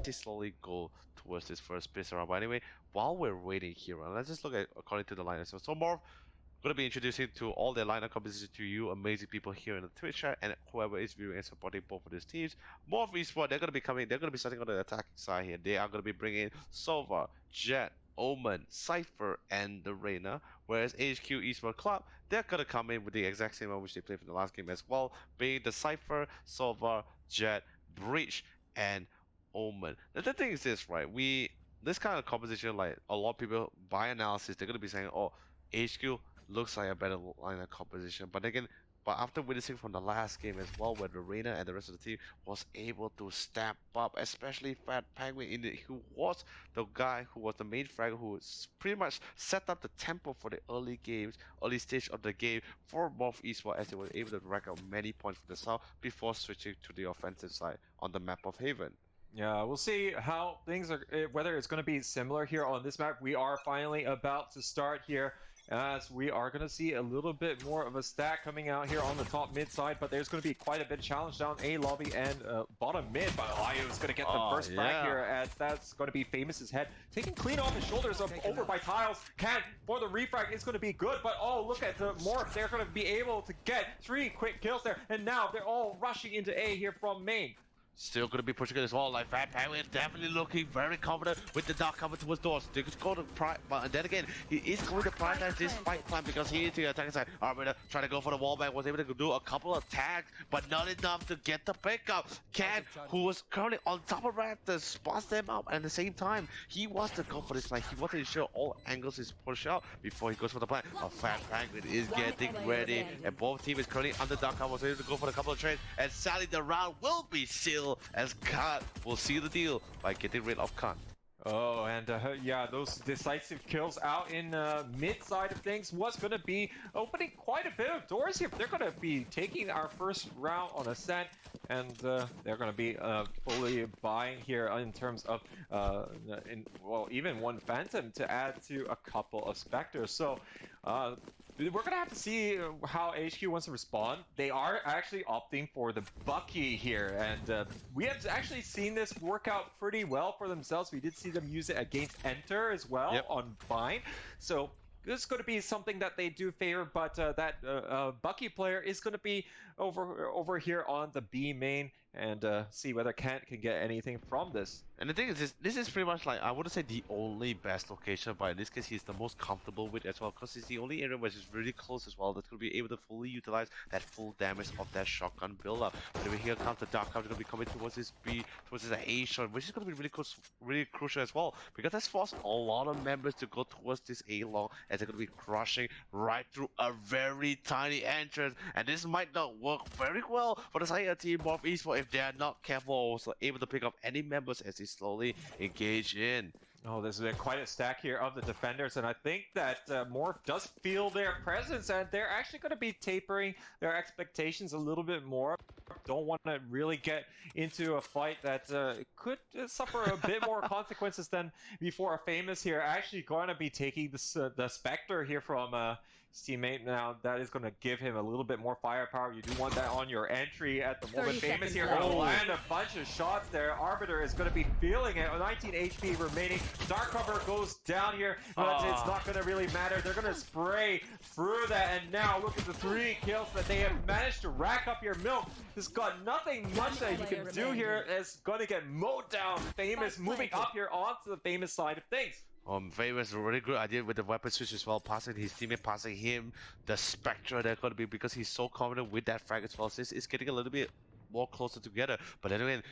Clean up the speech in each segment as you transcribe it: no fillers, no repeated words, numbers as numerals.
they slowly go towards this first space around. But anyway, while we're waiting here, let's just look at according to the lineup. So MORPH going to be introducing to all their lineup composition to you amazing people here in the Twitch chat and whoever is viewing and supporting both of these teams. MORPH Esports, they're going to be coming, they're going to be starting on the attacking side here. They are going to be bringing Sova, Jet, Omen, Cypher, and the Reina. Whereas AHQ Esports Club, they're going to come in with the exact same one which they played from the last game as well, being the Cypher, Sova, Jet, Breach, and Omen. Now the thing is this, right? This kind of composition, like a lot of people by analysis, they're going to be saying, oh, AHQ looks like a better lineup composition, but again, after witnessing from the last game as well, where the Reina and the rest of the team was able to step up, especially Fat Penguin, who was the guy who was the main fragger, who pretty much set up the tempo for the early stage of the game for MORPH Esports, as they were able to rack up many points from the south before switching to the offensive side on the map of Haven. Yeah, we'll see how things are, whether it's going to be similar here on this map. We are finally about to start here, as we are going to see a little bit more of a stack coming out here on the top mid side, but there's going to be quite a bit of challenge down A lobby and bottom mid. But Ayu is going to get the first frag here, as that's going to be Famous's head taking clean off his shoulders over by Tiles. Can for the refrag is going to be good, but oh, look at the MORPH. They're going to be able to get 3 quick kills there, and now they're all rushing into A here from main. Still going to be pushing it as well. Like Fat Penguin definitely looking very confident with the dark cover towards doors. They could go to but then again, he is going to prioritize this fight plan because he is to the attacking side. Armada trying to go for the wallbang, was able to do a couple of tags, but not enough to get the pickup. Ken, who was currently on top of Raptors, spots them up, and at the same time, he wants to go for this fight. He wants to ensure all angles is pushed out before he goes for the plan. A Fat Penguin is getting ready, and both teams is currently under dark cover, so able to go for a couple of trades, and sadly the round will be sealed, as Khan will seal the deal by getting rid of Khan. Oh, and yeah, those decisive kills out in mid side of things was going to be opening quite a bit of doors here. They're going to be taking our first round on Ascent, and they're going to be fully buying here in terms of, even one Phantom to add to a couple of Spectres. So we're going to have to see how AHQ wants to respond. They are actually opting for the Bucky here, and we have actually seen this work out pretty well for themselves. We did see them use it against Enter as well on Vine. So this is going to be something that they do favor, but that Bucky player is going to be over here on the B main, and see whether Kant can get anything from this. And the thing is, this is pretty much like, I wouldn't say the only best location, but in this case, he's the most comfortable with as well, because it's the only area which is really close as well, that's going to be able to fully utilize that full damage of that shotgun build-up. But over here comes the Dark Cover, going to be coming towards this B, towards this A shot, which is going to be really crucial as well, because that's forced a lot of members to go towards this A long, as they're going to be crushing right through a very tiny entrance, and this might not work very well for the Sire team MORPH Esports if they are not careful, also able to pick up any members as they slowly engage in. Oh, there's been quite a stack here of the defenders, and I think that MORPH does feel their presence, and they're actually going to be tapering their expectations a little bit more. Don't want to really get into a fight that could suffer a bit more consequences than before. A Famous here actually going to be taking the Spectre here from his teammate. Now that is going to give him a little bit more firepower. You do want that on your entry at the moment. Famous here going to land a bunch of shots there. Arbiter is going to be feeling it. 19 HP remaining. Dark Cover goes down here, but it's not going to really matter. They're going to spray through that, and now look at the 3 kills that they have managed to rack up your milk. There's got nothing much that you can do here. It's going to get mowed down. Famous moving up here onto the Famous side of things. Famous, a really good idea with the weapon switch as well, passing his teammate, passing him the Spectre. They're going to be, because he's so confident with that frag as well. So it's getting a little bit more closer together. But anyway,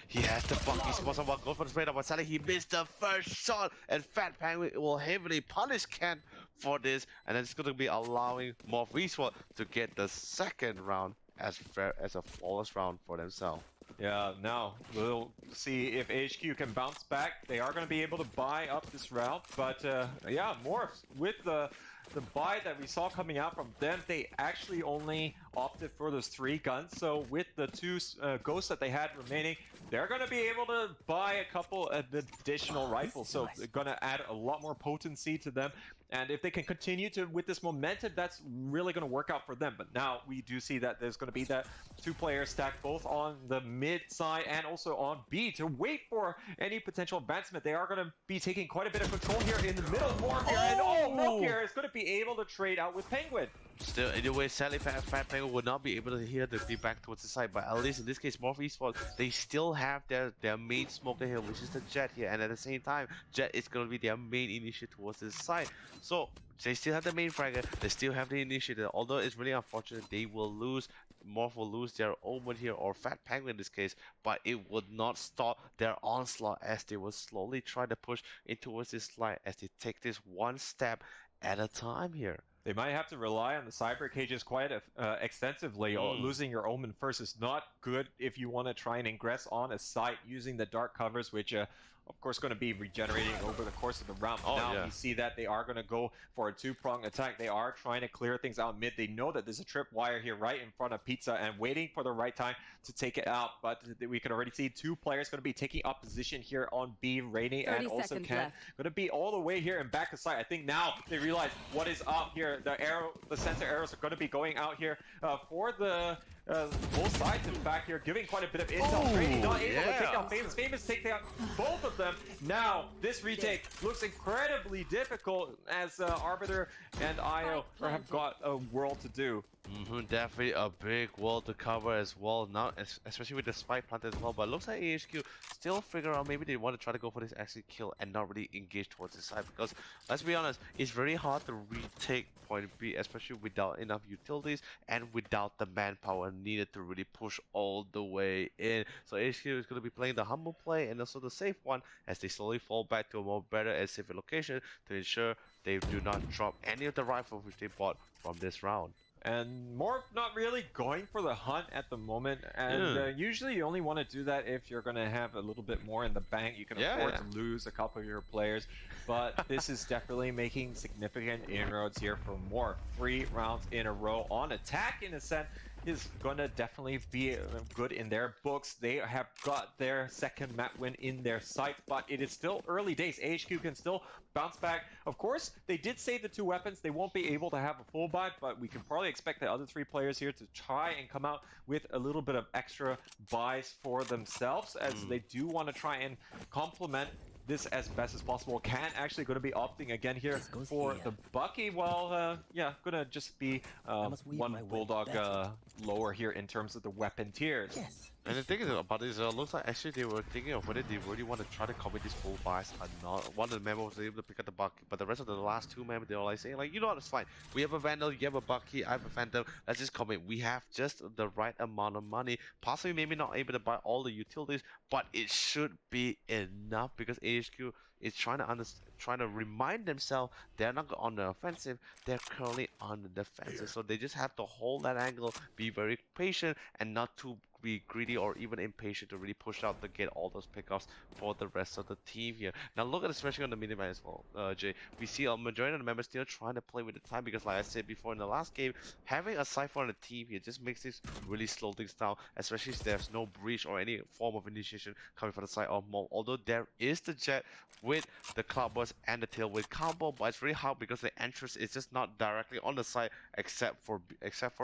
he has the Bucky spot someone, go for the straight up, but sadly he missed the first shot, and Fat Penguin will heavily punish Ken for this, and it's going to be allowing MORPH Esports to get the second round as a flawless round for themselves. Yeah, now we'll see if AHQ can bounce back. They are going to be able to buy up this round, but yeah, MORPH with the buy that we saw coming out from them, they actually only opted for those 3 guns. So with the 2 ghosts that they had remaining, they're going to be able to buy a couple of additional rifles, so they're going to add a lot more potency to them. And if they can continue to with this momentum, that's really going to work out for them. But now we do see that there's going to be that two-player stack both on the mid side and also on B to wait for any potential advancement. They are going to be taking quite a bit of control here in the middle. MORPH here, and MORPH here is going to be able to trade out with Penguin. Still, in a way, sadly, Fat Penguin would not be able to hear the be back towards the side, but at least in this case, MORPH Esports, they still have their main smoker here, which is the Jet here, and at the same time, Jet is going to be their main initiative towards this side. So, they still have the main fragger, they still have the initiative, although it's really unfortunate, they will lose, MORPH will lose their Omen here, or Fat Penguin in this case, but it would not stop their onslaught as they will slowly try to push in towards this slide as they take this one step at a time here. They might have to rely on the cyber cages quite extensively. Losing your Omen first is not good if you want to try and ingress on a site using the dark covers, which of course going to be regenerating over the course of the round. But now we see that they are going to go for a two-pronged attack. They are trying to clear things out mid. They know that there's a tripwire here right in front of Pizza and waiting for the right time to take it out. But we can already see two players going to be taking up position here on B, Rainy and also Ken. Going to be all the way here and back to side. I think now they realize what is up here. The sensor arrows are going to be going out here for the both sides, in fact, here, giving quite a bit of intel. Rainy not able to take out Famous. Famous take out both of them. Now, this retake looks incredibly difficult as Arbiter and IO have got a world to do. Definitely a big wall to cover as well, now especially with the spike planted as well, but it looks like AHQ still figure out maybe they want to try to go for this actually kill and not really engage towards the side, because let's be honest, it's very hard to retake point B, especially without enough utilities and without the manpower needed to really push all the way in. So AHQ is going to be playing the humble play and also the safe one as they slowly fall back to a more better and safer location to ensure they do not drop any of the rifles which they bought from this round. And MORPH not really going for the hunt at the moment, and usually you only want to do that if you're going to have a little bit more in the bank. You can afford to lose a couple of your players, but this is definitely making significant inroads here for MORPH. 3 rounds in a row on attack in a sense is going to definitely be good in their books. They have got their second map win in their sights, but it is still early days. AHQ can still bounce back. Of course, they did save the 2 weapons. They won't be able to have a full buy, but we can probably expect the other 3 players here to try and come out with a little bit of extra buys for themselves, as they do want to try and complement this as best as possible. Can actually going to be opting again here for the Bucky. Well, yeah, gonna just be one Bulldog lower here in terms of the weapon tiers. And the thing is about this, looks like actually they were thinking of whether they really want to try to commit these full buys or not. One of the members was able to pick up the Bucky, but the rest of the last 2 members, they were like saying like, you know what, it's fine. We have a Vandal, you have a Bucky, I have a Phantom, let's just commit. We have just the right amount of money. Possibly maybe not able to buy all the utilities, but it should be enough because AHQ is trying to remind themselves they're not on the offensive, they're currently on the defensive. So they just have to hold that angle, be very patient, and not too be greedy or even impatient to really push out to get all those pickoffs for the rest of the team here. Now look at especially on the minimap as well, Jay. We see a majority of the members still trying to play with the time because like I said before in the last game, having a Cypher on the team here just makes this really slow things down, especially if there's no breach or any form of initiation coming from the side of MORPH. Although there is the Jet with the Cloudburst and the Tailwind combo, but it's really hard because the entrance is just not directly on the side except for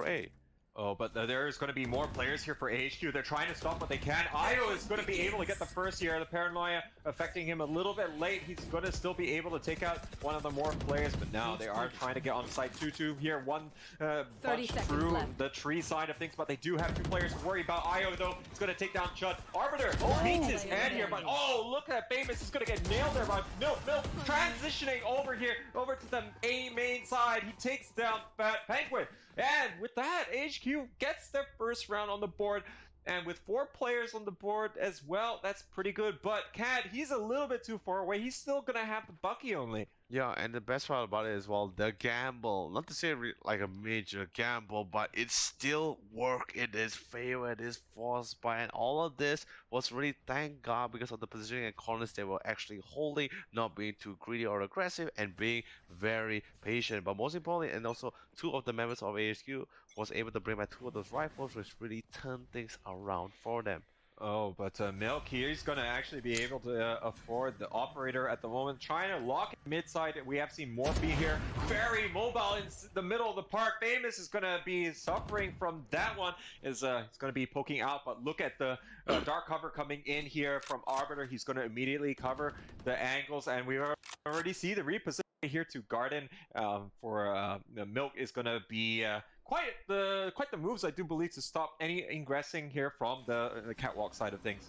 A. Oh, but there's going to be more players here for AHQ. They're trying to stop what they can. Io is going to be able to get the first here. The paranoia affecting him a little bit late. He's going to still be able to take out one of the more players, but now they are trying to get on site 2-2 here. One bunch through the tree side of things, but they do have 2 players to worry about. Io, though, is going to take down Chud. Arbiter meets his head here, but oh, look at that. Famous is going to get nailed there by Milk. Transitioning over here, over to the A main side. He takes down Fat Penguin. And with that, HQ gets their first round on the board. And with 4 players on the board as well, that's pretty good. But Cad, he's a little bit too far away. He's still going to have the Bucky only. Yeah, and the best part about it is, well, the gamble. Not to say like a major gamble, but it still worked in his favor. It is forced by, and all of this was really, thank God, because of the positioning and corners they were actually holding, not being too greedy or aggressive, and being very patient. But most importantly, and also 2 of the members of AHQ was able to bring back 2 of those rifles, which really turned things around for them. Oh, but Milk here, he's going to actually be able to afford the operator at the moment. Trying to lock it mid-side. We have seen MORPH here. Very mobile in the middle of the park. Famous is going to be suffering from that one. He's going to be poking out, but look at the dark cover coming in here from Arbiter. He's going to immediately cover the angles, and we already see the reposition here to Garden for Milk is going to be quite the moves, I do believe, to stop any ingressing here from the catwalk side of things.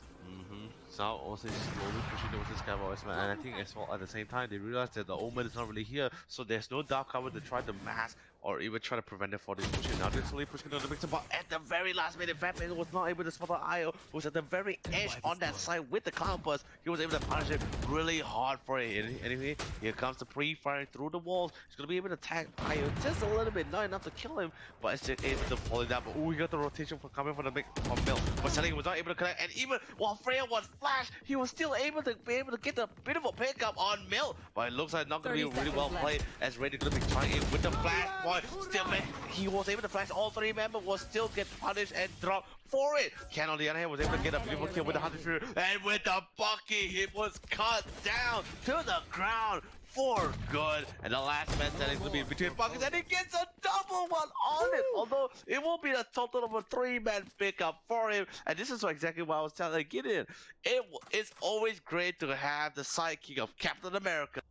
So also slowly pushing towards this guy, man, and I think as well at the same time they realize that the Omen is not really here, so there's no dark cover to try to mask or even try to prevent it for this pushing. Now they're slowly pushing on the mixer, but at the very last minute, Fatman was not able to spot the IO, who was at the very edge on that side with the Cloud Burst. He was able to punish it really hard for it. Anyway, here comes the pre-firing through the walls. He's going to be able to tag IO just a little bit, not enough to kill him, but it's just able to fall down. But he got the rotation for coming from the big Mill. But Sally was not able to connect, and even while Freya was flashed, he was still able to get a bit of a pickup on Mill. But it looks like not going to be really well played, as Reddy going to be trying it with the flash point. Still, he was able to flash all three members, will still get punished and drop for it. Ken on the other hand was able to get a beautiful kill with the Hunter Fury, and with the Bucky, he was cut down to the ground for good. And the last man standing to be between Buckets, and he gets a double one on it, although it will be a total of a 3-man pickup for him. And this is exactly what I was telling Gideon. It's always great to have the sidekick of Captain America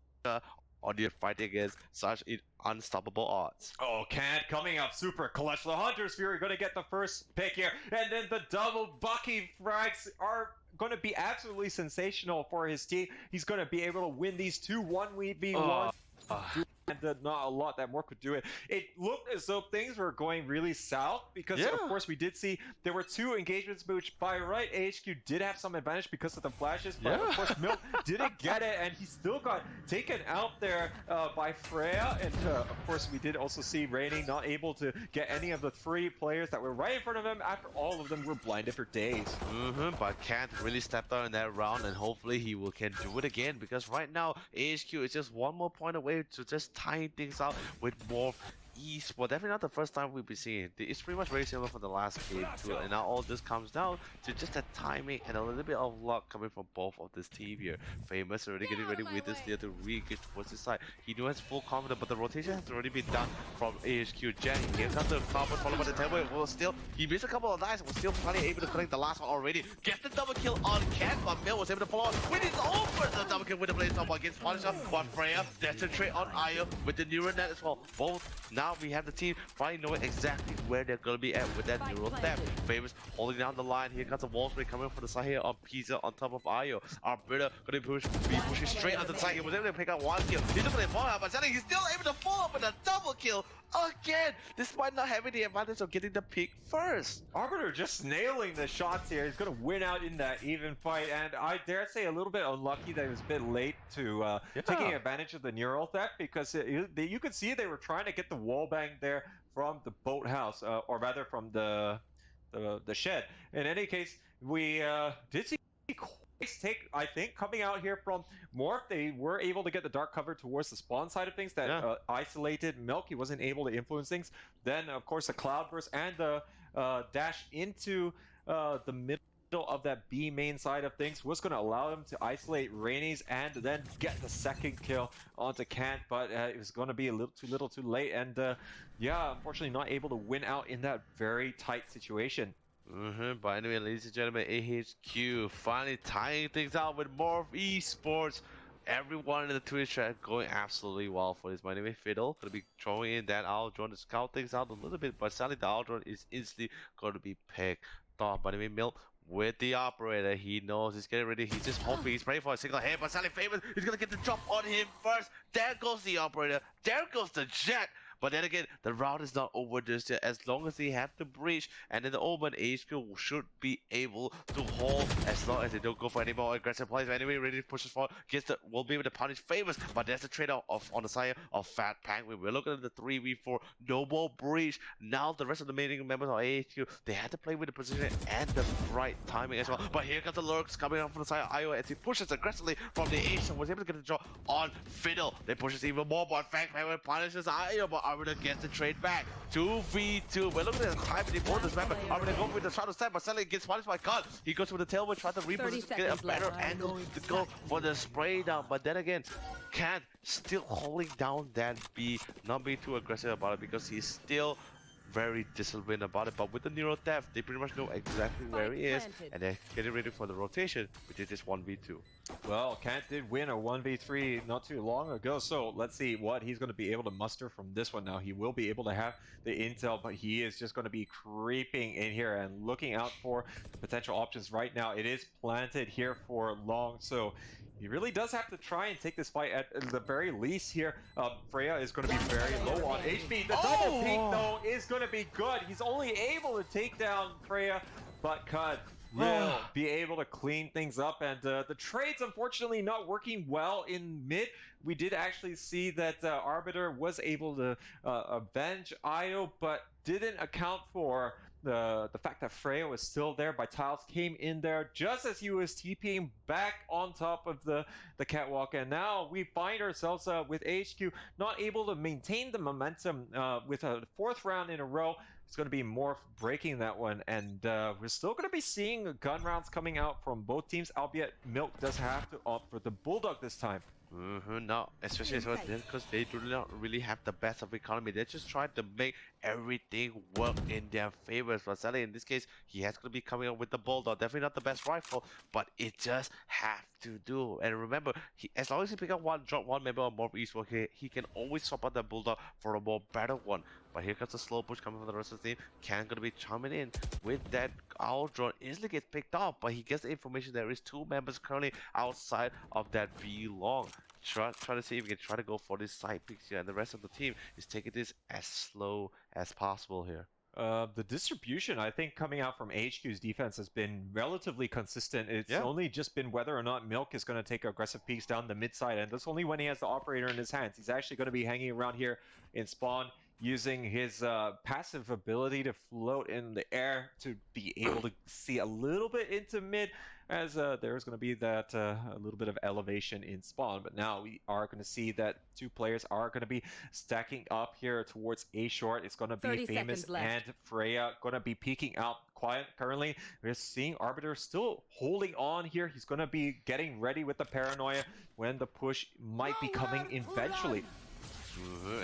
on your fighting against such unstoppable odds. Oh, Kant coming up super clutch. The Hunter's Fury going to get the first pick here, and then the double Bucky frags are going to be absolutely sensational for his team. He's going to be able to win these 2 1v1. And not a lot that more could do it. It looked as though things were going really south because, of course, we did see there were 2 engagements, which by right AHQ did have some advantage because of the flashes, but of course Milk didn't get it, and he still got taken out there by Freya. And of course, we did also see Rainy not able to get any of the 3 players that were right in front of him after all of them were blinded for days. But Kant really stepped out in that round, and hopefully he can do it again, because right now AHQ is just 1 more point away to just tying things out with more esports. Definitely not the first time we'll be seeing it. It's pretty much very similar from the last game too, and now all this comes down to just the timing and a little bit of luck coming from both of this team here. Famous already getting ready with this there to re-engage towards his side. He knows full confidence, but the rotation has already been done from AHQ. Jen, he gets out the combo followed by the tempo. Well, still, he missed a couple of dice, was still finally able to collect the last one already. Gets the double kill on Ken, but Mill was able to follow on with his own personal double kill with the blaze up against Punisher. But Freya, that's the trade on Io with the neural net as well. Both now we have the team probably knowing exactly where they're gonna be at with that neural net. Famous holding down the line. Here comes the wall spray coming from the side here on Pizza on top of Io. Arbiter gonna be pushing straight on the side. He was able to pick up 1 kill. He's looking at fall out, but he's still able to follow up with a double kill again, despite not having the advantage of getting the pick first. Arbiter just nailing the shots here. He's gonna win out in that even fight, and I dare say a little bit unlucky that he was a bit late to taking advantage of the neural theft, because you could see they were trying to get the wall bang there from the boathouse, or rather from the shed. In any case, we did see take, I think, coming out here from MORPH. They were able to get the dark cover towards the spawn side of things that isolated Milk. He wasn't able to influence things. Then, of course, the cloud burst and the dash into the middle of that B main side of things was going to allow them to isolate Rainey's and then get the second kill onto Kant, but it was going to be a little too late, and yeah, unfortunately not able to win out in that very tight situation. But anyway, ladies and gentlemen, AHQ finally tying things out with MORPH Esports. Everyone in the Twitch chat going absolutely well for this. By the way, Fiddle gonna be throwing in that Aldron to scout things out a little bit, but sadly the Aldron is instantly going to be picked off. By the way, Mill with the operator, he knows he's getting ready. He's just hoping, he's praying for a single hit, but sadly Famous is gonna get the drop on him first. There goes the operator. There goes the jet. But then again, the route is not over just yet. As long as they have the breach, and then the Omen AHQ should be able to hold as long as they don't go for any more aggressive plays. Anyway, ready to push forward, will be able to punish Famous, but there's the trade-off on the side of Fat Penguin. We're looking at the 3v4, no more breach. Now the rest of the main members of AHQ, they had to play with the position and the right timing as well. But here comes the lurks coming up from the side of Io as he pushes aggressively from the AHQ, was able to get the draw on Fiddle. They pushes even more, but Fat Penguin punishes Io, but Arbiter gets the trade back. 2v2. We're looking at the time before this map. Arbiter goes with the shot of step, but suddenly gets punished by God. He goes with the tailwind, tries to reposition to get a better angle to go for the spray down. But then again, Cat still holding down that B, not being too aggressive about it because he's still very disciplined about it. But with the Nero Theft, they pretty much know exactly where he is, and they're getting ready for the rotation, which is this 1v2. Well, Kant did win a 1v3 not too long ago, so let's see what he's going to be able to muster from this one now. He will be able to have the intel, but he is just going to be creeping in here and looking out for potential options right now. It is planted here for long, so he really does have to try and take this fight at the very least here. Freya is going to be very low on HP. The double peek, though, is going to be good. He's only able to take down Freya, but Cud will be able to clean things up. And the trade's unfortunately not working well in mid. We did actually see that Arbiter was able to avenge Io, but didn't account for the fact that Freya was still there. Vitals came in there just as he was TPing back on top of the catwalk, and now we find ourselves with AHQ not able to maintain the momentum with a 4th round in a row. It's going to be MORPH breaking that one, and we're still going to be seeing gun rounds coming out from both teams, albeit Milk does have to opt for the Bulldog this time. No, especially as well because they do not really have the best of economy. They just try to make everything work in their favor. But sadly, in this case, he has to be coming up with the Bulldog. Definitely not the best rifle, but it just have to do. And remember, as long as he pick up one, drop one member of MORPH Esports, he can always swap out the Bulldog for a more better one. But here comes the slow push coming from the rest of the team. Can gonna be chiming in with that owl drone. Easily gets picked off, but he gets the information there is 2 members currently outside of that B long. Try to see if we can try to go for this side picks here, and the rest of the team is taking this as slow as possible here. The distribution, I think, coming out from AHQ's defense has been relatively consistent. It's only just been whether or not Milk is going to take aggressive peeks down the mid side, and that's only when he has the operator in his hands. He's actually going to be hanging around here in spawn, using his passive ability to float in the air to be able to see a little bit into mid, as there's going to be that a little bit of elevation in spawn. But now we are going to see that 2 players are going to be stacking up here towards A short. It's going to be Famous and Freya going to be peeking out quiet currently. We're seeing Arbiter still holding on here. He's going to be getting ready with the paranoia when the push might be coming eventually.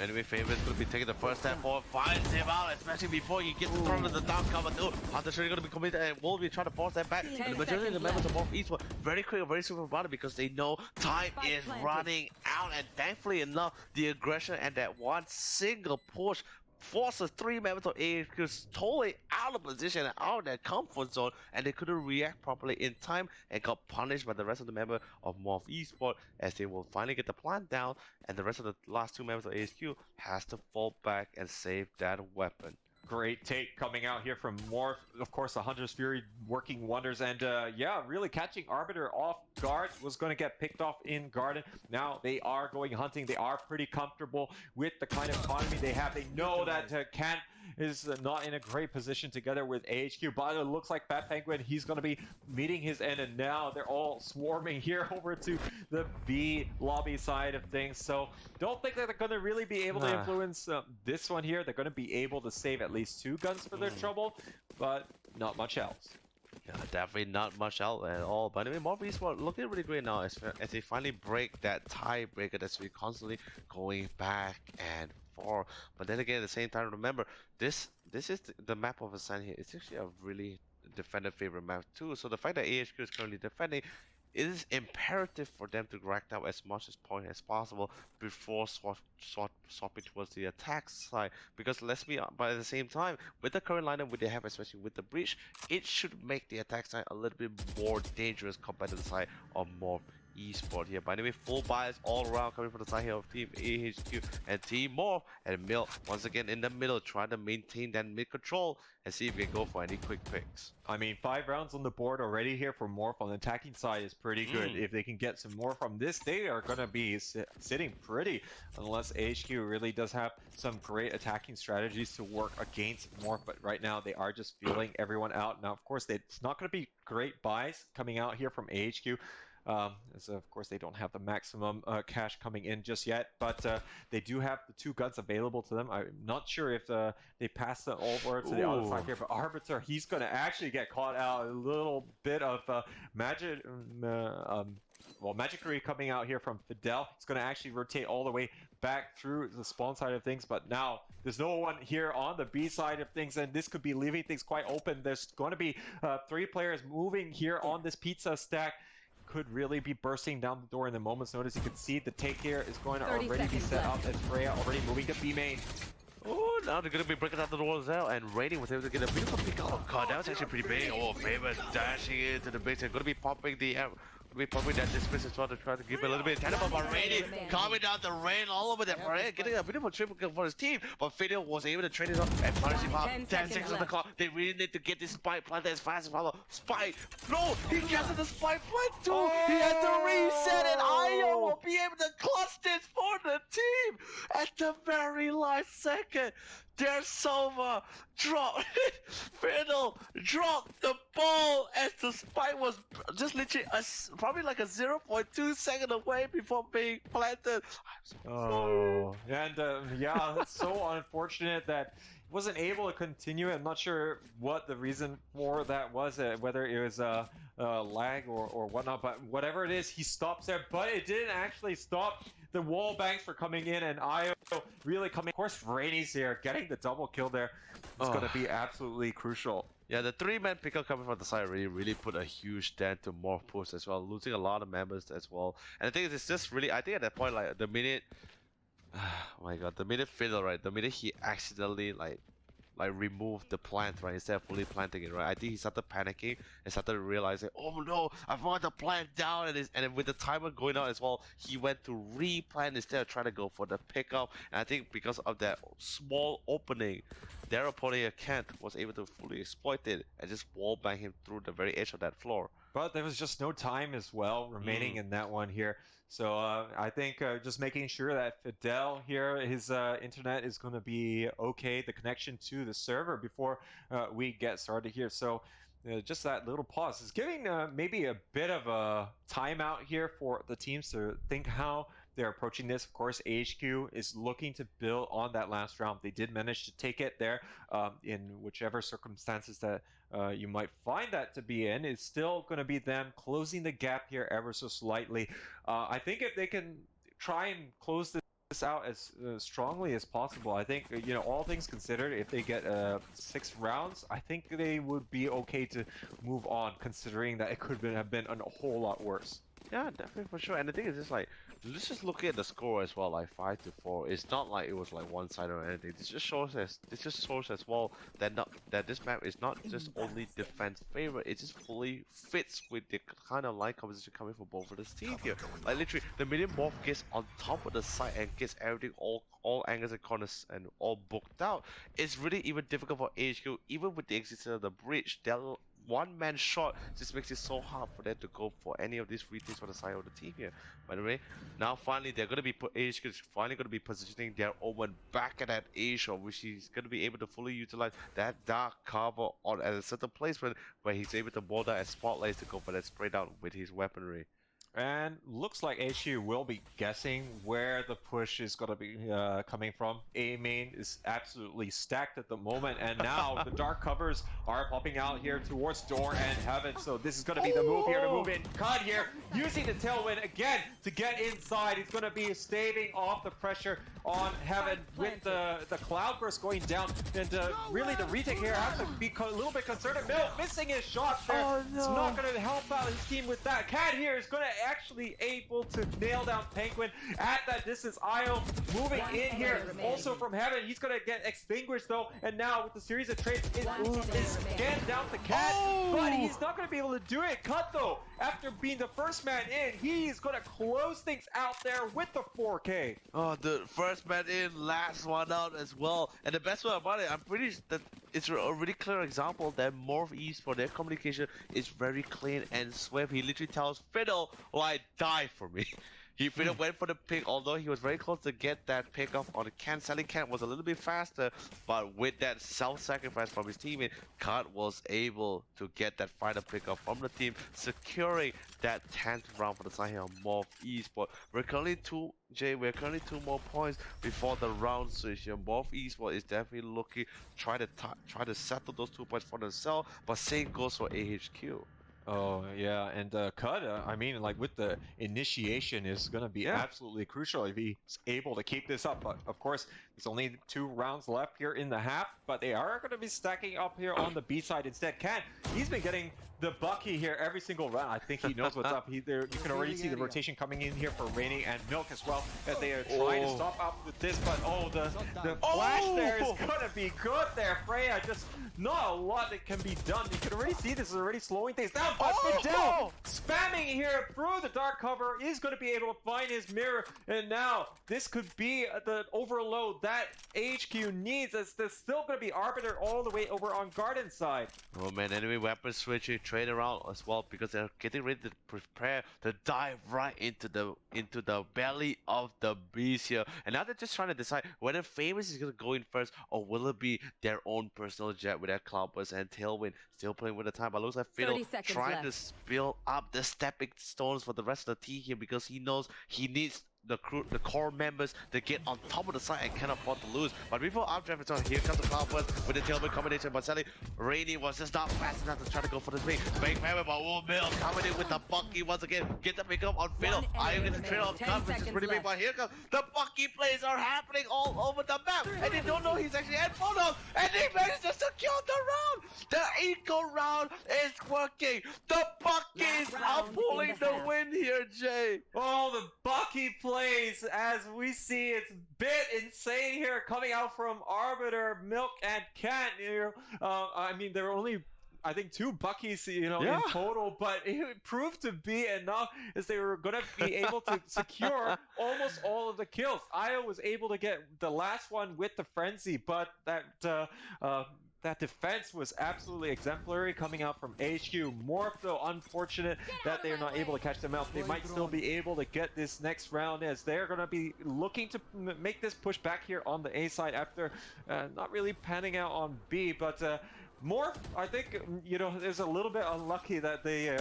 Anyway, Famous going to be taking the first step forward, finds him out, especially before he gets thrown in the down cover too. Hunter Shredder going to be committed, and will be trying to force that back. And the majority of the members of MORPH Esports very quick and very super about it because they know time is running out, and thankfully enough, the aggression and that one single push forces 3 members of AHQ totally out of position and out of their comfort zone, and they couldn't react properly in time and got punished by the rest of the members of MORPH Esports, as they will finally get the plant down, and the rest of the last 2 members of AHQ has to fall back and save that weapon. Great take coming out here from MORPH. Of course, the Hunter's Fury working wonders, and yeah, really catching Arbiter off guard. Was going to get picked off in Garden. Now they are going hunting. They are pretty comfortable with the kind of economy they have. They know that Kant is not in a great position together with AHQ, but it looks like Fat Penguin, he's going to be meeting his end, and now they're all swarming here over to the B lobby side of things. So don't think that they're going to really be able to influence this one here. They're going to be able to save at least 2 guns for their trouble, but not much else. Yeah, definitely not much out at all. But anyway, MORPH Esports looking really great now as they finally break that tiebreaker that's been constantly going back and forth. But then again, at the same time, remember, this is the map of Ascent here. It's actually a really defender favorite map too. So the fact that AHQ is currently defending, it is imperative for them to rack down as much as point as possible before swapping towards the attack side. Because let's be honest, but at the same time, with the current lineup they have, especially with the breach, it should make the attack side a little bit more dangerous compared to the side of MORPH Esports here. But anyway, full bias all around coming from the side here of Team AHQ and Team MORPH, and Mill once again in the middle trying to maintain that mid control and see if we can go for any quick picks. I mean, 5 rounds on the board already here for MORPH on the attacking side is pretty good. If they can get some more from this, they are going to be sitting pretty, unless AHQ really does have some great attacking strategies to work against MORPH. But right now, they are just feeling everyone out. Now, of course, it's not going to be great buys coming out here from AHQ. As of course they don't have the maximum cash coming in just yet, but they do have the 2 guns available to them. I'm not sure if they pass it over to the other side here, but Arbiter, he's going to actually get caught out. A little bit of magicry coming out here from Fidel. It's going to actually rotate all the way back through the spawn side of things, but now there's no one here on the B side of things, and this could be leaving things quite open. There's going to be 3 players moving here on this pizza stack. Could really be bursting down the door in a moment's notice. You can see the take here is going to already be set up as Freya already moving to B main. Oh, now they're going to be breaking out the door as well, and Raiden was able to get a beautiful pick. Oh god, that was actually pretty big. Oh, Faber dashing into the base and going to be popping the probably that dismiss as well to try to give a little bit of tenable, but Raiden calming down the rain all over there for it, getting a beautiful triple kill for his team, but Fidel was able to trade it up and punish him out. 10 seconds on the clock. They really need to get this spike planted as fast as possible. Spike! No! He gets the spike plant too! Oh! He had to reset it! Io will be able to clutch this for the team at the very last second. There's Sova dropped Fiddle dropped the ball as the spike was just literally probably like a 0.2 second away before being planted. Oh, and yeah, it's so unfortunate that he wasn't able to continue. I'm not sure what the reason for that was, whether it was lag or whatnot, but whatever it is, he stops there. But it didn't actually stop the wall banks for coming in, and Io really coming. Of course, Rainy's here, getting the double kill there. It's going to be absolutely crucial. Yeah, the 3-man pickup coming from the side really put a huge dent to MORPH push as well, losing a lot of members as well. And the thing is, it's just really, I think at that point, like the minute, oh my god, the minute Fiddle, right, the minute he accidentally like removed the plant, right, instead of fully planting it, right, I think he started panicking and started realizing, oh no, I want the plant down, and then with the timer going out as well, he went to replant instead of trying to go for the pickup. And I think because of that small opening, their opponent Kent was able to fully exploit it and just wall bang him through the very edge of that floor. But there was just no time as well remaining in that one here. So I think just making sure that Fidel here, his internet is going to be okay, the connection to the server before we get started here. So just that little pause is giving maybe a bit of a timeout here for the teams to think how they're approaching this. Of course, AHQ is looking to build on that last round. They did manage to take it there in whichever circumstances that you might find that to be in. It's still going to be them closing the gap here ever so slightly. I think if they can try and close this out as strongly as possible, I think, you know, all things considered, if they get 6 rounds, I think they would be okay to move on, considering that it could have been a whole lot worse. Yeah, definitely for sure. And the thing is just like, let's just look at the score as well, like 5-4. It's not like it was like one-sided or anything. This just shows as well that this map is not just only defense favor. It just fully fits with the kind of line composition coming from both of the teams here. Like literally, the minute MORPH gets on top of the site and gets everything all angles and corners and all booked out, it's really even difficult for AHQ, even with the existence of the bridge. They'll one-man shot just makes it so hard for them to go for any of these retakes on the side of the team here. By the way, now finally they're going to be AHQ is finally going to be positioning their Omen back at that A shot, which he's going to be able to fully utilize that dark cover on at a certain placement where he's able to board out and spotlights to go for that spray down with his weaponry. And looks like AHQ will be guessing where the push is going to be coming from. A main is absolutely stacked at the moment, and now the dark covers are popping out here towards door and heaven. So this is going to be the move here to move in. Cut here, using the tailwind again to get inside. He's going to be staving off the pressure on heaven with the cloudburst going down, and really the retake here has to be a little bit concerned. Mill missing his shot there. Oh, no. It's not going to help out his team with that. Cat here is going to actually able to nail down Penguin at that distance. Io moving in here also from heaven. He's going to get extinguished though, and now with the series of trades is again down to Cat, but he's not going to be able to do it. Cut though, after being the first man in, he's going to close things out there with the 4K. Oh, the first man in, last one out as well. And the best part about it, I'm pretty that it's a really clear example that MORPH for their communication is very clean and swift. He literally tells Fiddle, like, die for me. He went for the pick, although he was very close to get that pick off on the Ken. Sally Ken was a little bit faster, but with that self-sacrifice from his teammate, Cut was able to get that final pick off from the team, securing that 10th round for the side here on MORPH Esports. We're currently two more points before the round switch here. MORPH Esports is definitely looking try to settle those 2 points for themselves, but same goes for AHQ. Oh yeah, and Cut, I mean, like with the initiation is going to be absolutely crucial if he's able to keep this up. But of course, there's only 2 rounds left here in the half, but they are going to be stacking up here on the B side instead. Ken, he's been getting the Bucky here every single round. I think he knows what's up. You can already see the rotation coming in here for Rainy and Milk as well, as they are trying to stop out with this. But the flash there is going to be good there. Freya, just not a lot that can be done. You can already see this is already slowing things down. But Fidel spamming here through the dark cover is going to be able to find his mirror. And now this could be the overload that AHQ needs, as there's still going to be Arbiter all the way over on Garden side. Oh man, enemy weapon switching, trade around as well, because they're getting ready to prepare to dive right into the belly of the beast here. And now they're just trying to decide whether Famous is going to go in first, or will it be their own personal jet with their Cloudburst and Tailwind still playing with the time. But looks like Fiddle trying to spill up the stepping stones for the rest of the team here, because he knows he needs the core members to get on top of the side and can't afford to lose. But before Updraft is on, here comes the Cloudburst with the Tailwind combination. But Sally, Rainy was just not fast enough to try to go for the big hammer. But Mill coming in with the Bucky once again. Get the pick up on Fiddle. I am going to trail off Cut, which is pretty big. But here comes the Bucky plays are happening all over the map, and they don't know he's actually at photos, and they managed to secure the round. The eco round is working. The Buckies are pulling the win here, Jay. Oh, the Bucky plays, as we see, it's a bit insane here coming out from Arbiter, Milk, and Cat here. I mean, there are only, I think, 2 Buckies, in total, but it proved to be enough, as they were going to be able to secure almost all of the kills. Io was able to get the last one with the Frenzy, but that defense was absolutely exemplary coming out from AHQ. MORPH, though, unfortunate that they're not able to catch them out. They might still be able to get this next round, as they're going to be looking to make this push back here on the A side after not really panning out on B. But MORPH, I think, there's a little bit unlucky that they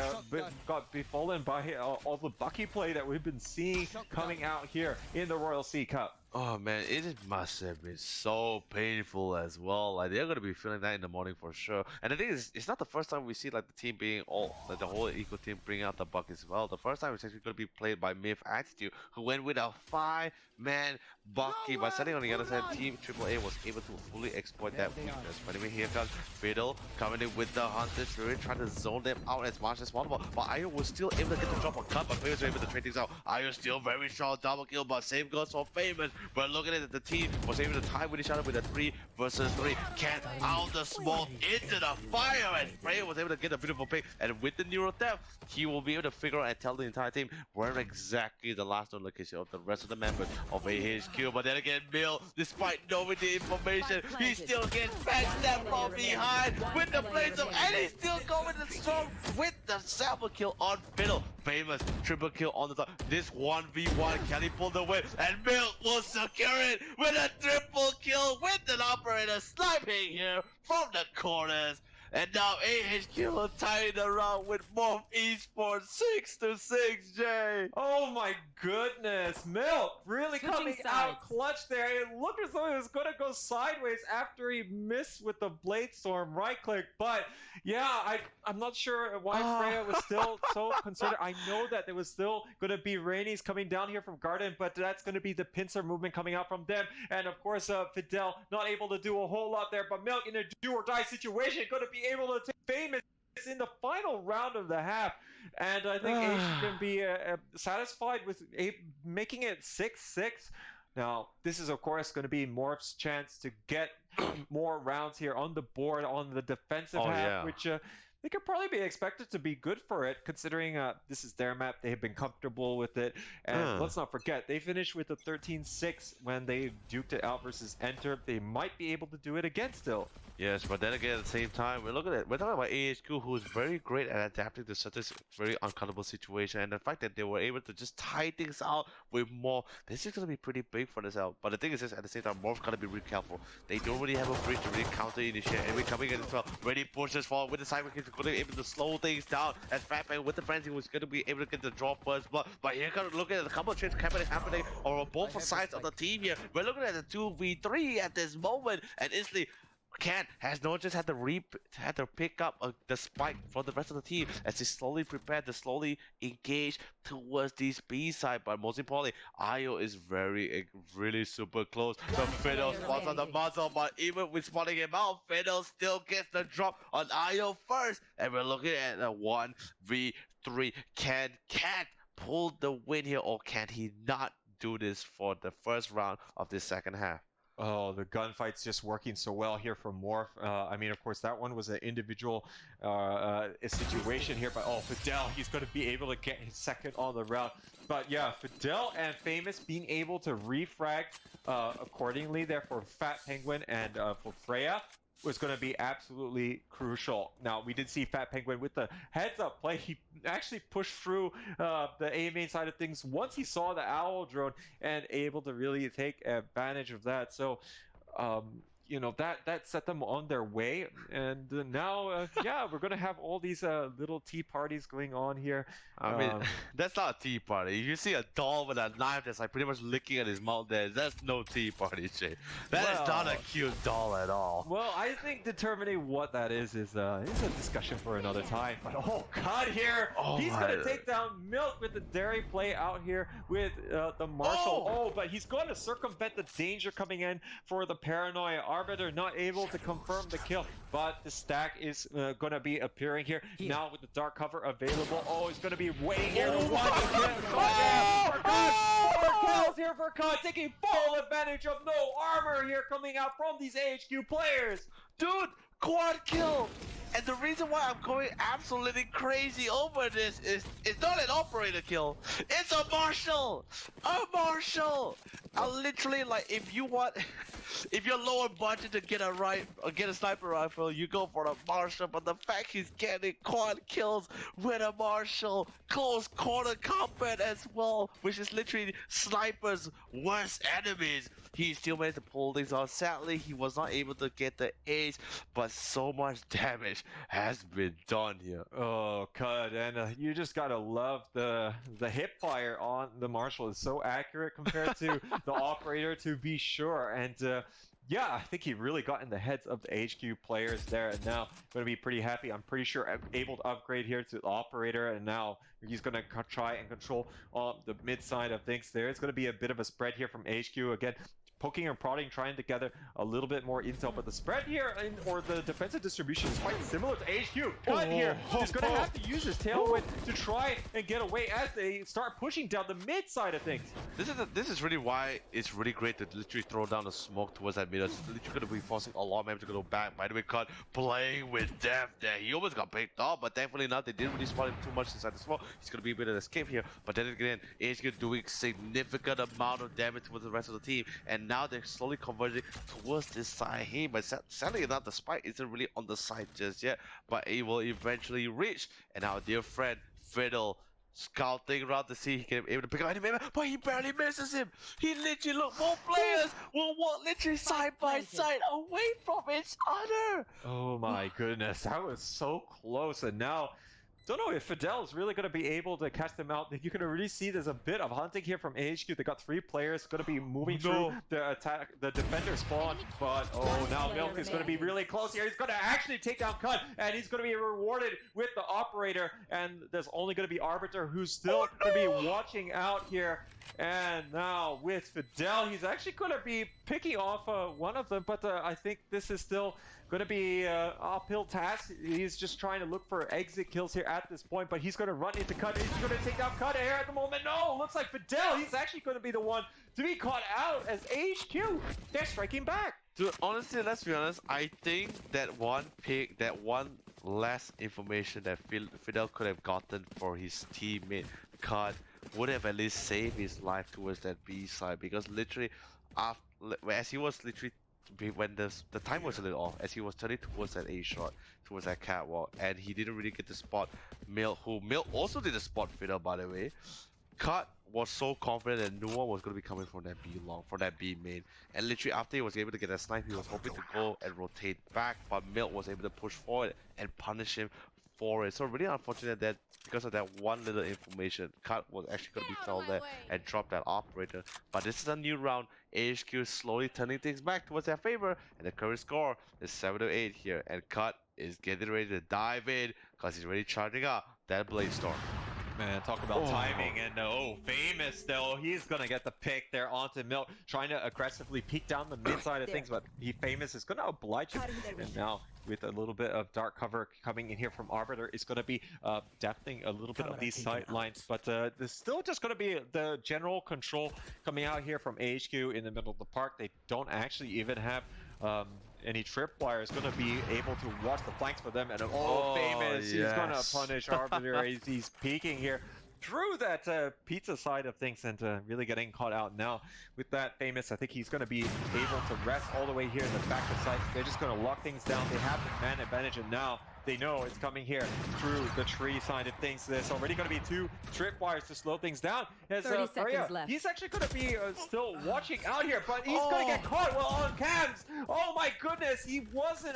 got befallen by all the Bucky play that we've been seeing coming out here in the Royal Sea Cup. Oh man, it must have been so painful as well. Like, they're gonna be feeling that in the morning for sure. And the thing is, it's not the first time we see like the team being the whole eco team bring out the buck as well. The first time it's actually gonna be played by MORPH Attitude, who went with a 5-man Bucky. By setting on the other side, Team AAA was able to fully exploit that weakness. But anyway, here comes Fiddle coming in with the Hunter Spirit, trying to zone them out as much as possible. But Io was still able to get the drop on Cut, but Famous was able to trade things out. Io still very strong double kill, but same goes for Famous. But look at it, the team was able to tie with each other with a 3 versus 3. Cat out the smoke into the fire, and Freya was able to get a beautiful pick. And with the Neuro Theft, he will be able to figure out and tell the entire team where exactly the last known location of the rest of the members of AHQ. But then again, Mill, despite knowing the information, he still gets backstabbed from behind with the blades of, and he's still going to strong with the sample kill on Fiddle. Famous triple kill on the top. This 1v1, can he pull the win? And Mill will secure it with a triple kill with an operator sniping here from the corners. And now AHQ will tie the round with MORPH Esports 6-6, Jay. Oh my goodness, Milk really coming out clutch there. It looked as though it was going to go sideways after he missed with the Blade Storm right click. But yeah, I'm not sure why Freya was still so concerned. I know that there was still going to be Rainies coming down here from Garden, but that's going to be the pincer movement coming out from them. And of course, Fidel not able to do a whole lot there, but Milk in a do or die situation going to be able to take Famous in the final round of the half. And I think H can be satisfied with making it 6-6. Now, this is, of course, going to be MORPH's chance to get more rounds here on the board on the defensive half, which they could probably be expected to be good for it, considering this is their map. They have been comfortable with it. And let's not forget, they finished with a 13-6 when they duked it out versus Enter. They might be able to do it again still. Yes, but then again, at the same time, we're talking about AHQ, who's very great at adapting to such a very uncomfortable situation, and the fact that they were able to just tie things out with more, this is gonna be pretty big for this out. But the thing is, at the same time, MORPH gotta be really careful. They don't really have a bridge to really counter initiate, and we're coming in as well. Ready pushes forward with the cyber kicks, gonna be able to slow things down. As Fatbang with the frenzy was gonna be able to get the draw first, but here gotta look at a couple of trades happening on both sides of the team here. We're looking at a 2v3 at this moment, and instantly Ken has just had to pick up the spike from the rest of the team as they slowly prepare to slowly engage towards this B side. But most importantly, Io is really super close. So Fiddle spots on the muzzle, but even with spotting him out, Fiddle still gets the drop on Io first. And we're looking at a 1v3. Ken can't pull the win here, or can he not do this for the first round of this second half? Oh, the gunfight's just working so well here for MORPH. I mean, of course, that one was an individual situation here, but oh, Fidel, he's going to be able to get his second on the round. But yeah, Fidel and Famous being able to refrag accordingly there for Fat Penguin and for Freya was going to be absolutely crucial. Now, we did see Fat Penguin with the heads-up play. He actually pushed through the A main side of things once he saw the Owl drone and able to really take advantage of that. So, you know, that set them on their way. And now, yeah, we're going to have all these little tea parties going on here. I mean, that's not a tea party. If you see a doll with a knife that's like pretty much licking at his mouth there, that's no tea party, Jay. That is not a cute doll at all. Well, I think determining what that is a discussion for another time. But oh god, here he's gonna take down Milk with the dairy play out here with the Marshall. Oh, but he's going to circumvent the danger coming in for the Paranoia Arbiter, not able to confirm the kill. But the stack is going to be appearing here now with the dark cover available. Oh, he's going to be waiting here to watch the kill. Four kills here for Cod, taking full advantage of no armor here coming out from these AHQ players. Dude, quad kill! And the reason why I'm going absolutely crazy over this is it's not an operator kill. It's a Marshall! A Marshall! I literally, like, if you're lower budget to get a sniper rifle, you go for a Marshall, but the fact he's getting quad kills with a Marshall, close quarter combat as well, which is literally snipers' worst enemies. He still managed to pull things off. Sadly, he was not able to get the ace, but so much damage has been done here. Oh, God, and you just gotta love the hip fire on the Marshall. Is so accurate compared to the operator, to be sure. And yeah, I think he really got in the heads of the HQ players there, and now going to be pretty happy. I'm pretty sure I'm able to upgrade here to the operator, and now he's going to try and control the mid side of things there. It's going to be a bit of a spread here from HQ again. Poking and prodding, trying to gather a little bit more intel, but the spread here, or the defensive distribution, is quite similar to HQ. But here, he's going to have to use his tailwind to try and get away as they start pushing down the mid side of things. This is really why it's really great to literally throw down the smoke towards that mid. It's literally going to be forcing a lot of members to go back. By the way, Cut playing with death there. He almost got picked off, but thankfully not. They didn't really spot him too much inside the smoke. He's going to be a bit of an escape here. But then again, HQ doing significant amount of damage with the rest of the team, and now they're slowly converging towards this side here. But sadly enough, the spike isn't really on the side just yet, but it will eventually reach. And our dear friend Fiddle scouting around to see if he can be able to pick up any member, but he barely misses him. He literally look, both players will walk literally side by side away from each other. Oh my goodness, that was so close. And now don't know if Fidel is really going to be able to catch them out. You can already see there's a bit of hunting here from AHQ. They got 3 players going to be moving through the attack, the defender spawn. But oh, now Milk is going to be really close here. He's going to actually take down Cut, and he's going to be rewarded with the operator. And there's only going to be Arbiter, who's still going to be watching out here. And now with Fidel, he's actually going to be picking off one of them. But I think this is still going to be an uphill task. He's just trying to look for exit kills here at this point, but he's going to run into Cut. He's going to take down Cut here at the moment. No, looks like Fidel, he's actually going to be the one to be caught out as AHQ. They're striking back. Dude, honestly, let's be honest. I think that one less information that Fidel could have gotten for his teammate Cut would have at least saved his life towards that B side, because literally after, as he was literally when the time was a little off, as he was turning towards that A shot, towards that catwalk, and he didn't really get to spot Mill, who Mill also didn't spot Fidel, by the way. Cut was so confident that no one was going to be coming from that B long, from that B main. And literally after he was able to get that snipe, he was hoping to go and rotate back, but Milt was able to push forward and punish him for it. So really unfortunate that because of that one little information, Cut was actually going to be found there and drop that operator. But this is a new round. AHQ is slowly turning things back towards their favor, and the current score is 7-8 here. And Cut is getting ready to dive in because he's already charging up that Blaze Storm. Man, talk about timing, and Famous though, he's gonna get the pick there onto Milt, trying to aggressively peek down the mid side of things, but Famous is gonna oblige him. And now, with a little bit of dark cover coming in here from Arbiter, it's gonna be deafening a little bit of these sight lines, but there's still just gonna be the general control coming out here from AHQ in the middle of the park. They don't actually even have any tripwire is going to be able to watch the flanks for them, and Famous, he's going to punish Arbiter as he's peeking here through that pizza side of things, and really getting caught out now. With that, Famous, I think he's going to be able to rest all the way here in the back of the site. They're just going to lock things down. They have the man advantage, and now they know it's coming here through the tree side of things. There's already going to be 2 tripwires to slow things down. As 30 seconds left. He's actually going to be still watching out here, but he's going to get caught on cams. Oh my goodness, he wasn't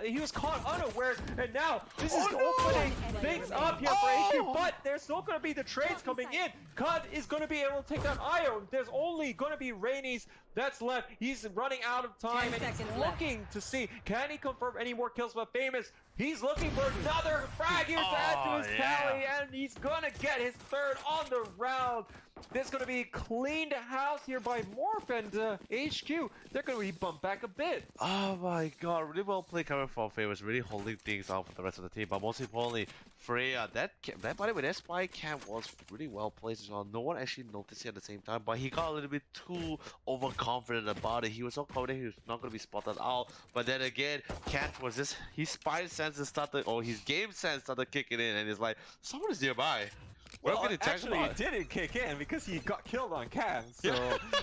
he was caught unawares, and now this is opening things up here for AHQ, but there's still going to be the trades coming in. Cut is going to be able to take down Io. There's only going to be Rainey's that's left. He's running out of time, and he's looking to see, can he confirm any more kills? But Famous, he's looking for another frag here to add to his tally, and he's gonna get his 3rd on the round. There's gonna be cleaned house here by MORPH, and HQ, they're gonna be bumped back a bit. Oh my god, really well played coming from Famous, really holding things out for the rest of the team. But most importantly, Freya, that by the way, that spy cam was really well placed as well. No one actually noticed it at the same time, but he got a little bit too overconfident about it. He was so confident he was not going to be spotted out. But then again, Cat was just, his spy senses started, or his game sense started kicking in, and he's like, someone is nearby. Well, actually, it didn't kick in because he got killed on cams.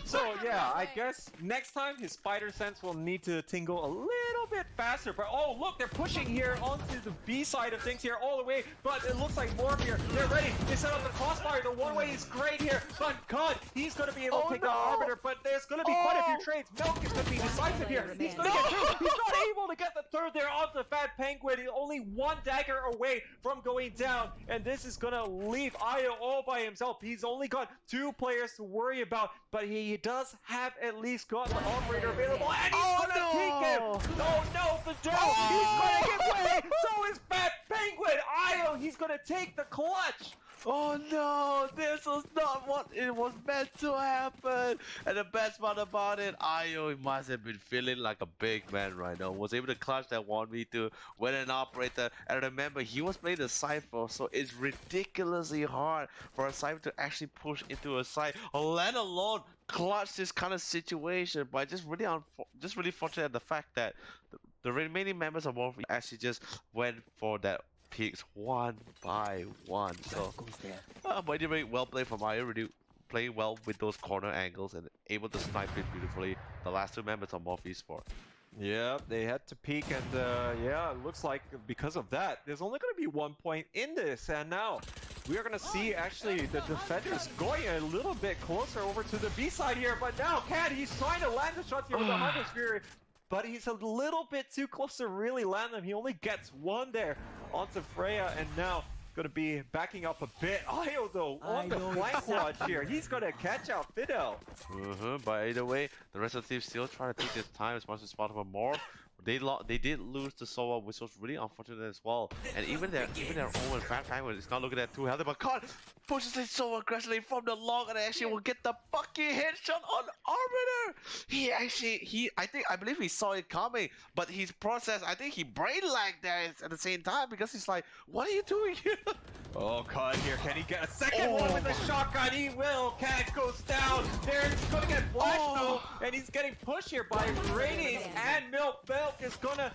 So, yeah, I guess next time his spider sense will need to tingle a little bit faster. But oh, look, they're pushing here onto the B side of things here all the way. But it looks like MORPH here. They're ready. They set up the crossfire. The one way is great here. But God, he's going to be able to take down Arbiter. But there's going to be quite a few trades. Milk is going to be decisive here. He's going to get through. He's not able to get the 3rd there off the Fat Penguin. He's only 1 dagger away from going down. And this is going to leave Io all by himself. He's only got 2 players to worry about, but he does have at least got the operator available, and he's gonna peek him. Oh no, the dude, he's gonna get away. So is Fat Penguin. Io, he's gonna take the clutch. Oh no, this was not what it was meant to happen. And the best part about it, Io must have been feeling like a big man right now. Was able to clutch that 1v2 with an operator. And remember, he was playing the Cypher, so it's ridiculously hard for a Cypher to actually push into a site, let alone clutch this kind of situation. But just really fortunate the fact that the remaining members of MORPH actually just went for that picks one by one. So, but anyway, well played from Io, really playing well with those corner angles and able to snipe it beautifully. The last 2 members of MORPH Esports. Yeah, they had to peek, and yeah, it looks like because of that, there's only going to be 1 point in this, and now we are going to see actually the defenders going a little bit closer over to the B side here, but now he's trying to land the shots here with the Hunter's Fury, but he's a little bit too close to really land them. He only gets 1 there onto Freya, and now going to be backing up a bit. Io though on the flank watch here. He's going to catch out Fidel. But either way, the rest of the team still trying to take their time as much as possible. More. They did lose the solo, which was really unfortunate as well. And even their own Fat Penguin is not looking at too healthy, but God pushes it so aggressively from the long, and actually will get the fucking headshot on Arbiter. I believe he saw it coming, but his process, I think he brain lagged there at the same time, because he's like, what are you doing here? Oh, cut here. Can he get a second one with a shotgun? He will. Cat goes down. There's going to get flashed though, and he's getting pushed here by Radiance and Milk. Milk is going to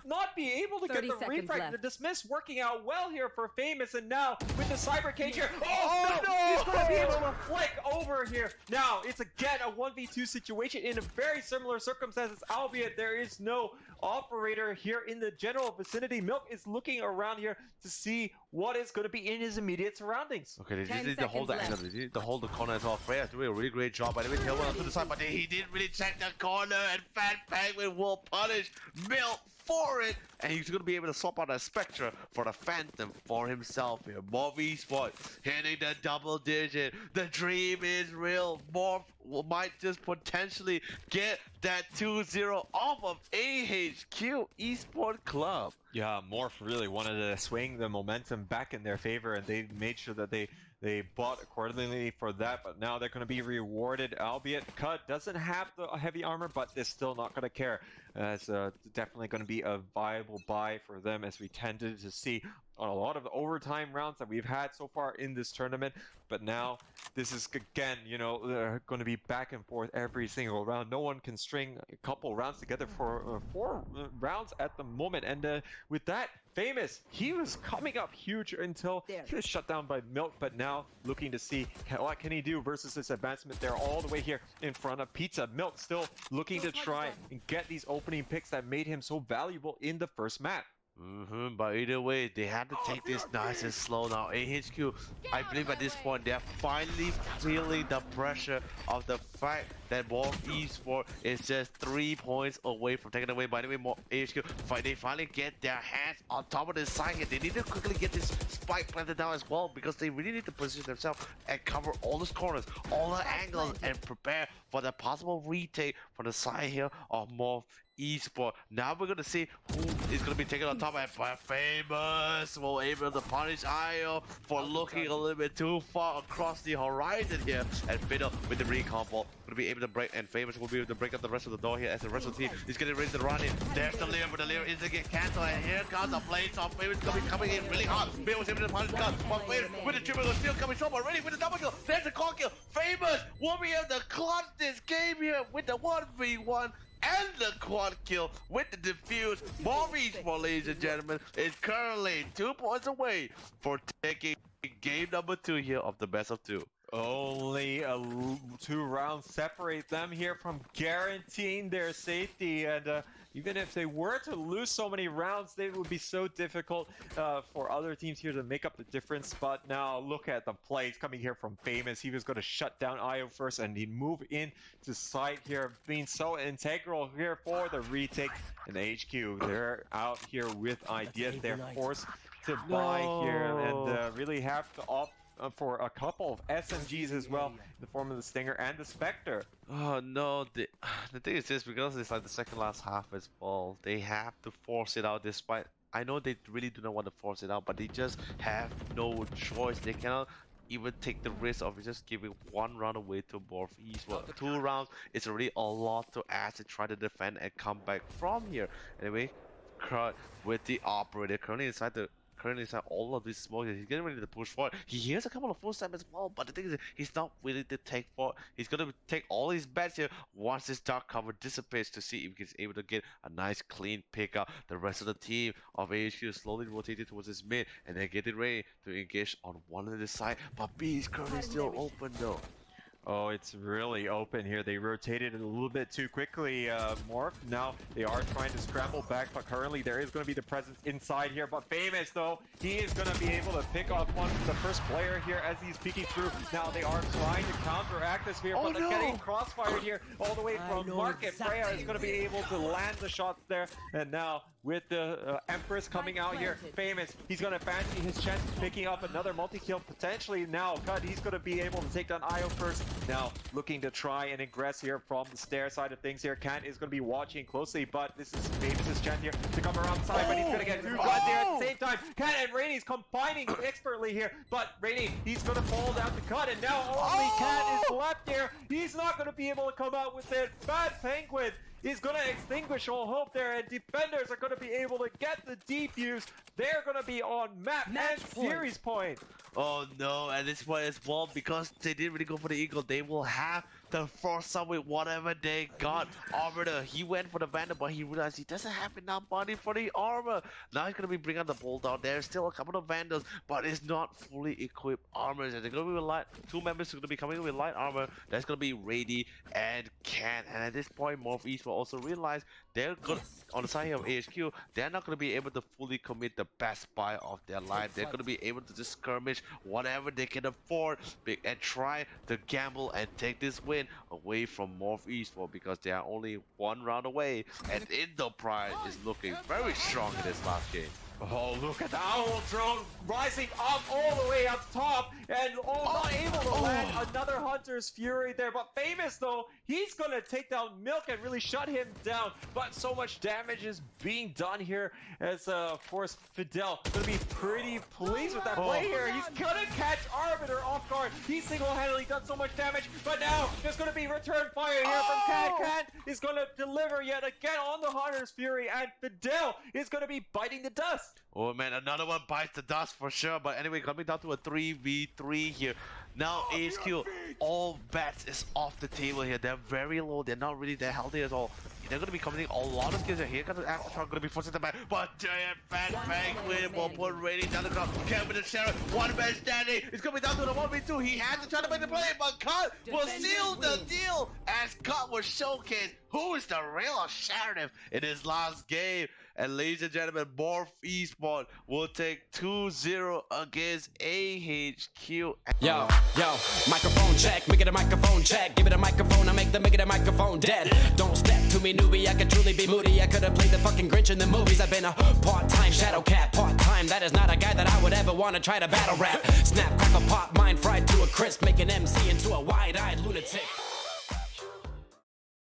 not be able to get the refract. The dismiss working out well here for Famous, and now with the Cyber Cage here. Oh, no! He's going to be able to flick over here. Now, it's again a 1v2 situation in a very similar circumstances, albeit there is no operator here in the general vicinity. Milk is looking around here to see what is going to be in his immediate surroundings. Okay, they just need to hold the angle. They need to hold the corner as well. Freya's doing a really great job. By the way, Tail went on to the side, but he didn't really check the corner, and Fat Penguin will punish Milk for it, and he's going to be able to swap out a Spectre for the Phantom for himself here. MORPH Esports hitting the double digit. The dream is real. MORPH might just potentially get that 2-0 off of AHQ Esports Club. Yeah, MORPH really wanted to swing the momentum back in their favor, and they made sure that they bought accordingly for that, but now they're going to be rewarded, albeit Cut doesn't have the heavy armor, but they're still not going to care. It's definitely going to be a viable buy for them, as we tended to see on a lot of the overtime rounds that we've had so far in this tournament. But now this is, again, you know, they're going to be back and forth every single round. No one can string a couple rounds together for 4 rounds at the moment. And with that, Famous, he was coming up huge until he was shut down by Milk, but now looking to see what can he do versus this advancement there all the way here in front of Pizza. Milk still looking to try and get these opening picks that made him so valuable in the first map. But either way, they had to take this nice and slow now. AHQ, I believe at this point, they're finally feeling the pressure of the fact that MORPH Esports is just 3 points away from taking away. By the way, AHQ, they finally get their hands on top of this side here. They need to quickly get this spike planted down as well, because they really need to position themselves and cover all the corners, all the angles, and prepare for the possible retake from the side here of MORPH Esports. Now we're gonna see who is gonna be taken on top, and Famous will able to punish IO for looking a little bit too far across the horizon here, and Fiddle with the recon ball will be able to break, and Famous will be able to break up the rest of the door here as the rest of the team is getting ready to run in. There's the Lear, but the Lear is to get cancelled, and here comes the blades of Famous coming in really hard. Bill was able to punish the gun, but Famous with the triple still coming strong already with the double kill. There's the core kill. Famous will be able to clutch this game here with the 1v1 and the quad kill with the defuse. MORPH Esports, ladies and gentlemen, is currently 2 points away for taking game number 2 here of the best of 2. Only 2 rounds separate them here from guaranteeing their safety, and even if they were to lose so many rounds, they would be so difficult for other teams here to make up the difference. But now look at the plays coming here from Famous. He was going to shut down IO first, and he'd move in to site here, being so integral here for the retake. And AHQ, they're out here with ideas. They're forced to buy here and really have to opt for a couple of SMGs as well, in the form of the Stinger and the Spectre. Oh no, the thing is this, because it's like the second last half as well, they have to force it out despite, I know they really do not want to force it out, but they just have no choice. They cannot even take the risk of just giving 1 round away to MORPH Esports. 2 rounds is already a lot to ask to try to defend and come back from here. Anyway, with the operator currently inside all of these smokes, he's getting ready to push forward. He hears a couple of footsteps as well, but the thing is, he's not willing to take forward. He's gonna take all his bets here once this dark cover dissipates to see if he's able to get a nice clean pickup. The rest of the team of AHQ is slowly rotated towards his mid, and they're getting ready to engage on one of the side, but B is currently still open though. Oh, it's really open here. They rotated it a little bit too quickly, MORPH. Now they are trying to scramble back, but currently there is going to be the presence inside here. But Famous, though, he is going to be able to pick off the first player here as he's peeking through. Now they are trying to counteract this here, but they're getting crossfired here all the way from Market. Freya is going to be able to land the shots there. And now with the Empress coming out here, Famous, he's going to fancy his chance of picking up another multi-kill potentially. Now, Cut, he's going to be able to take down IO first. Now, looking to try and ingress here from the stair side of things here. Kant is going to be watching closely, but this is Famous' chance here to come around side, but he's going to get 2 guns there at the same time. Kant and Rainey's combining expertly here, but Rainey, he's going to fall down to Cut, and now only Kant is left here. He's not going to be able to come out with it. Bad Penguin He's going to extinguish all hope there, and defenders are going to be able to get the defuse. They're going to be on map and series point. Oh no, and this point as well, because they didn't really go for the eagle, they will have to force some with whatever they got. Arbiter, he went for the Vandal, but he realized he doesn't have enough money for the armor. Now he's going to be bringing out the Bulldog. There's still a couple of Vandals, but it's not fully equipped armors. And they're going to be with light. Two members are going to be coming with light armor. That's going to be Rady and Can. And at this point, MORPH will also realize they're good on the side here of AHQ. They're not going to be able to fully commit the best buy of their line. They're going to be able to just skirmish whatever they can afford and try to gamble and take this win away from MORPH because they are only one round away, and Enterprise is looking very strong in this last game. Oh, look at the Owl Drone rising up all the way up top, and not able to land another Hunter's Fury there. But Famous, though, he's going to take down Milk and really shut him down. But so much damage is being done here as, of course, Fidel going to be pretty pleased with that play here. He's going to catch Arbiter off guard. He single-handedly done so much damage, but now there's going to be return fire here from Can. Can is going to deliver yet again on the Hunter's Fury, and Fidel is going to be biting the dust. Oh man, another one bites the dust for sure. But anyway, coming down to a 3v3 here. Now AHQ, all bets is off the table here. They're very low. They're not really that healthy at all. They're going to be committing a lot of skills here. Gonna going to be forcing them back. But giant fat bang win will put Rady down the ground. Kevin the Sheriff, one man standing. It's going to be down to the 1v2. He had to try to make the play, but Cut will seal the deal as Cut was showcased who is the real sheriff in his last game. And ladies and gentlemen, MORPH Esports will take 2-0 against AHQ. Yo, microphone check, make it a microphone check. Give it a microphone, I make it a microphone dead. Don't step to me, newbie, I could truly be moody. I could have played the fucking Grinch in the movies. I've been a part-time shadow cat, part-time. That is not a guy that I would ever want to try to battle rap. Snap, crackle, pop, mind fried to a crisp, make an MC into a wide-eyed lunatic.